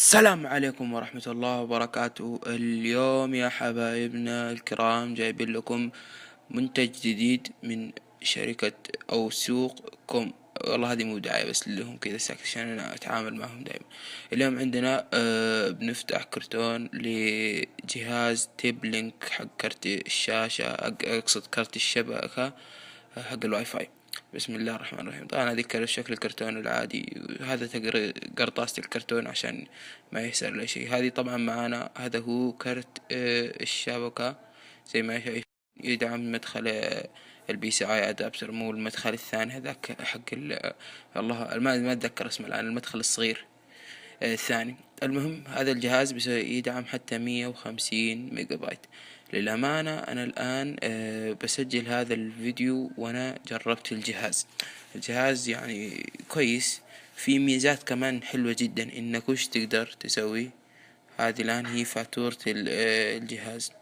السلام عليكم ورحمة الله وبركاته. اليوم يا حبايبنا الكرام جايبين لكم منتج جديد من شركة أو سوق كوم. والله هذه مو دعاية، بس لهم كذا ساكت عشان أنا أتعامل معهم دائما. اليوم عندنا بنفتح كرتون لجهاز تيب لينك حق كرت الشاشة، أقصد كرت الشبكة حق الواي فاي. بسم الله الرحمن الرحيم. طبعا هذه شكل الكرتون العادي، هذا قرطاسة الكرتون عشان ما يحصل له شيء. هذه طبعا معانا، هذا هو كرت الشبكة زي ما شايف. يدعم مدخل البي سي اي ادابتر، مو المدخل الثاني هذاك حق الله ما اتذكر اسمه الان، المدخل الصغير الثاني. المهم هذا الجهاز يدعم حتى 150 ميجا بايت. للأمانة أنا الآن بسجل هذا الفيديو وأنا جربت الجهاز يعني كويس. في ميزات كمان حلوة جدا، إنك وش تقدر تسوي. هذه الآن هي فاتورة الجهاز.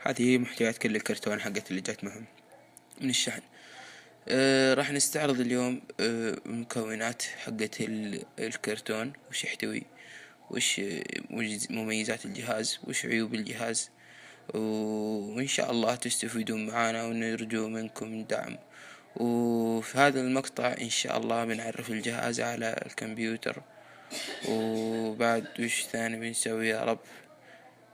هذه هي محتويات كل الكرتون حقت اللي جات معهم من الشحن. راح نستعرض اليوم المكونات حقت الكرتون، وش يحتوي، وش مميزات الجهاز، وش عيوب الجهاز. وإن شاء الله تستفيدون معانا، ونرجو منكم دعم. وفي هذا المقطع إن شاء الله بنعرف الجهاز على الكمبيوتر. وبعد وش ثاني بنسوي يا رب؟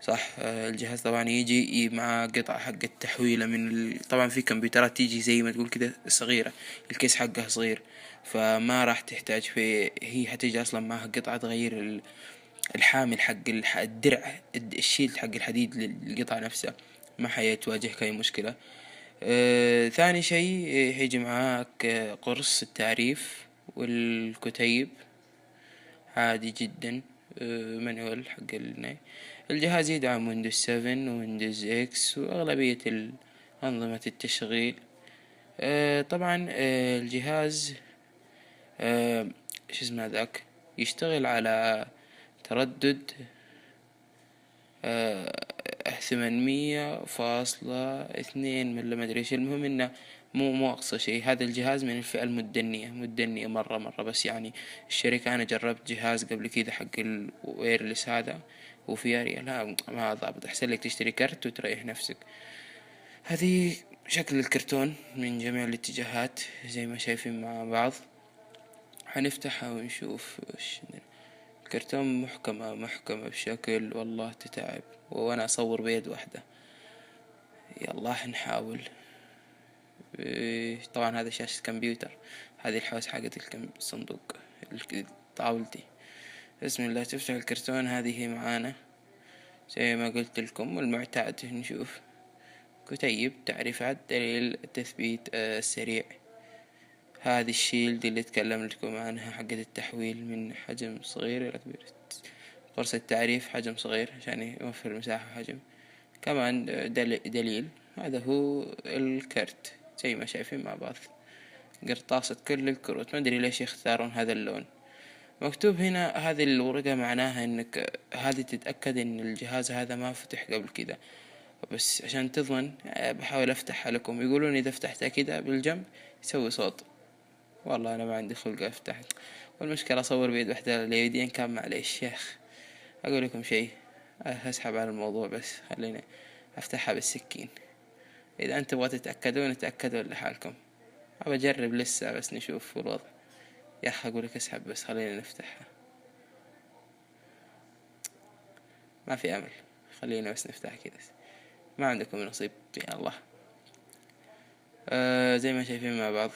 صح، الجهاز طبعا يجي مع قطعة حق التحويلة طبعا في كمبيوترات تيجي زي ما تقول كده صغيرة، الكيس حقها صغير، فما راح تحتاج هي حتيجي أصلا معها قطعة تغير الحامل حق الدرع، الشيلد حق الحديد للقطعة نفسها. ما حيتواجهك أي مشكلة. ثاني شيء هيجي معاك قرص التعريف والكتيب عادي جدا. مانوال حق الجهاز يدعم ويندوز 7 ويندوز اكس واغلبية أنظمة التشغيل. طبعا الجهاز شو اسمه ذاك، يشتغل على تردد 800.2 من ما ادري ايش. المهم انه مو اقصى شيء. هذا الجهاز من الفئة مدنية مرة، بس يعني الشركة انا جربت جهاز قبل كذا حق الويرلس هذا، وفي اريا لا ما ضابط. احسن لك تشتري كرت وتريح نفسك. هذه شكل الكرتون من جميع الاتجاهات زي ما شايفين مع بعض. حنفتحها ونشوف وش الكرتون. محكمة بشكل والله تتعب، وانا اصور بيد واحدة. يلا حنحاول. طبعا هذا شاشة كمبيوتر، هذه الحواس حقت الصندوق طاولتي. بسم الله. تفتح الكرتون، هذه هي معانا زي ما قلت لكم والمعتاد. نشوف كتيب تعريفات، دليل التثبيت السريع. هذه الشيلد اللي تكلم لكم عنها حقت التحويل من حجم صغير إلى كبير. قرص التعريف حجم صغير عشان يوفر مساحة وحجم. كمان دليل. هذا هو الكرت زي ما شايفين مع بعض، قرطاسة كل الكروت. ما ادري ليش يختارون هذا اللون. مكتوب هنا هذه الورقة معناها انك هذه تتأكد ان الجهاز هذا ما فتح قبل كذا، بس عشان تضمن بحاول افتحها لكم. يقولون اذا فتحتها كذا بالجنب يسوي صوت. والله انا ما عندي خلق افتح، والمشكلة اصور بيد واحدة اليدين كان معليش يا اخ. اقول لكم شيء، اسحب على الموضوع، بس خليني افتحها بالسكين. اذا انت تبغى تتأكدون تأكدوا لحالكم. ابى اجرب لسه بس نشوف الوضع. يا اخي اقول لك اسحب، بس خلينا نفتحها. ما في امل، خلينا بس نفتح كذا. ما عندكم نصيب يا الله. زي ما شايفين مع بعض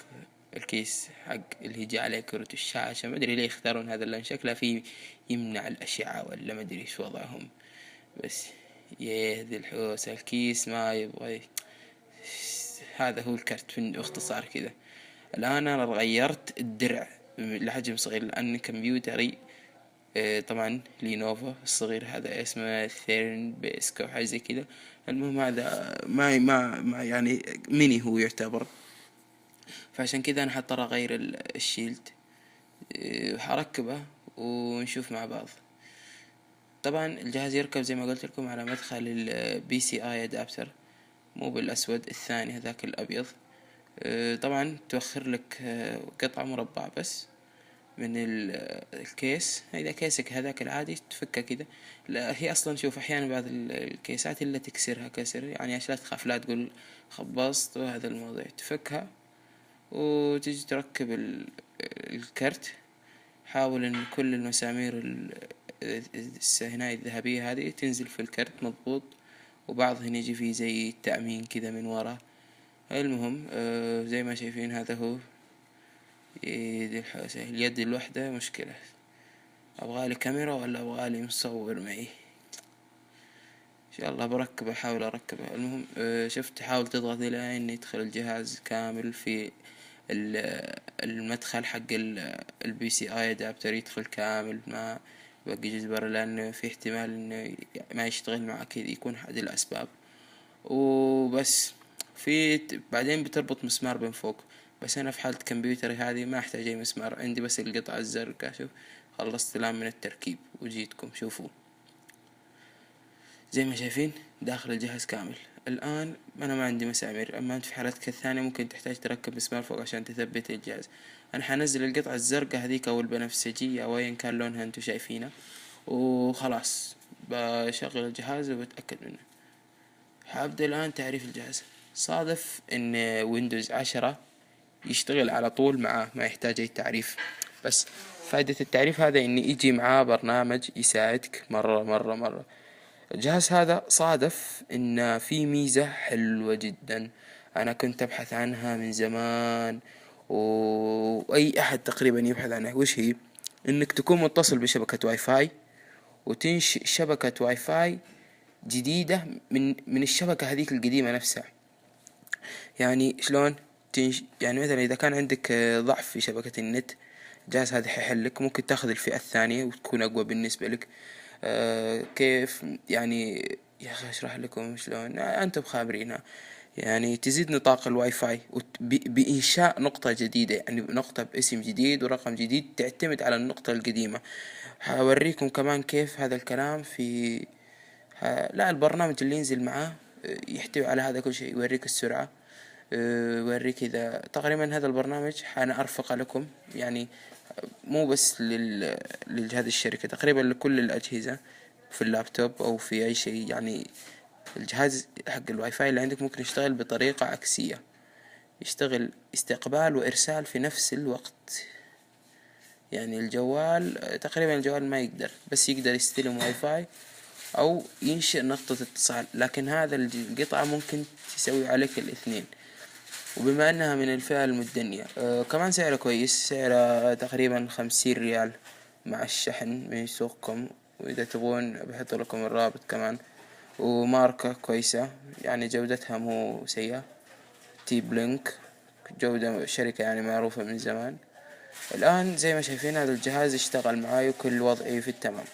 الكيس حق اللي يجي عليه كرة الشاشة. ما ادري ليه يختارون هذا اللون، شكله فيه يمنع الاشعة ولا ما ادري ايش وضعهم. بس ذي الحوسة، الكيس ما يبغى. هذا هو الكرت باختصار كذا. الآن أنا غيرت الدرع لحجم صغير لأن كمبيوتري طبعا لينوفو الصغير هذا اسمه ثيرن بيسك أو حاجة زي كذا. المهم هذا ما يعني ميني هو يعتبر، فعشان كذا أنا حضطر أغير الشيلد. وحركبه ونشوف مع بعض. طبعا الجهاز يركب زي ما قلت لكم على مدخل البي سي اي ادابتر، مو بالاسود الثاني هذاك الابيض. طبعا توخر لك قطعة مربعة بس. من الكيس. إذا كيسك هذاك العادي تفكه كذا. لا هي أصلا شوف أحيانا بعض الكيسات إلا تكسرها كسر، يعني عشان لا تخاف لا تقول خبصت وهذا الموضوع، تفكها وتجي تركب الكرت. حاول ان كل المسامير السهناء الذهبية هذه تنزل في الكرت مضبوط، وبعضهن يجي فيه زي تأمين كذا من ورا. المهم زي ما شايفين هذا هو اليد الوحدة مشكلة. أبغالي كاميرا ولا أبغالي مصور معي؟ إن شاء الله بركبه، أحاول أركبه. المهم شفت حاول تضغط إلى إن يدخل الجهاز كامل في المدخل حق البي سي اي ادابتر، يدخل كامل ما بقي جزء برا، لأنه في احتمال إنه ما يشتغل معك، يكون أحد الأسباب. وبس في بعدين بتربط مسمار من فوق، بس أنا في حالة كمبيوتري هذه ما أحتاج أي مسمار، عندي بس القطعة الزرقاء. شوف خلصت الآن من التركيب وجيتكم شوفوا زي ما شايفين داخل الجهاز كامل. الآن أنا ما عندي مسامير، أما أنت في حالتك الثانية ممكن تحتاج تركب مسمار فوق عشان تثبت الجهاز. أنا حنزل القطعة الزرقاء هذيك أو البنفسجية أو أيا كان لونها أنتو شايفينها، وخلاص بشغل الجهاز وبتأكد منه. حابدأ الآن تعريف الجهاز. صادف إن ويندوز 10 يشتغل على طول معاه، ما يحتاج أي تعريف. بس فائدة التعريف هذا إن يجي معاه برنامج يساعدك مرة. الجهاز هذا صادف إن في ميزة حلوة جدا، أنا كنت أبحث عنها من زمان، وأي أحد تقريبا يبحث عنها. وش هي؟ إنك تكون متصل بشبكة واي فاي وتنشئ شبكة واي فاي جديدة من الشبكة هذيك القديمة نفسها. يعني شلون يعني مثلا إذا كان عندك ضعف في شبكة النت، الجهاز هذا حيحلك. ممكن تاخذ الفئة الثانية وتكون أقوى بالنسبة لك. كيف يعني؟ يا أخي أشرح لكم شلون، أنتم خابرينها. يعني تزيد نطاق الواي فاي بإنشاء نقطة جديدة، يعني نقطة باسم جديد ورقم جديد تعتمد على النقطة القديمة. هوريكم كمان كيف هذا الكلام في لا البرنامج اللي ينزل معاه يحتوي على هذا كل شيء. يوريك السرعة، يوريك إذا تقريبا هذا البرنامج أنا أرفق لكم، يعني مو بس للجهاز الشركة، تقريبا لكل الأجهزة في اللابتوب أو في أي شيء. يعني الجهاز حق الواي فاي اللي عندك ممكن يشتغل بطريقة عكسية، يشتغل استقبال وإرسال في نفس الوقت. يعني الجوال تقريبا الجوال ما يقدر، بس يقدر يستلم واي فاي أو ينشئ نقطة اتصال، لكن هذا القطعة ممكن تسوي عليك الاثنين. وبما أنها من الفئة المدنية كمان سعره كويس، سعره تقريبا 50 ريال مع الشحن من سوقكم. وإذا تبغون بحط لكم الرابط كمان. وماركة كويسة، يعني جودتها مو سيئة. تي بلينك جودة شركة يعني معروفة من زمان. الآن زي ما شايفين هذا الجهاز اشتغل معاي وكل وضعي في التمام.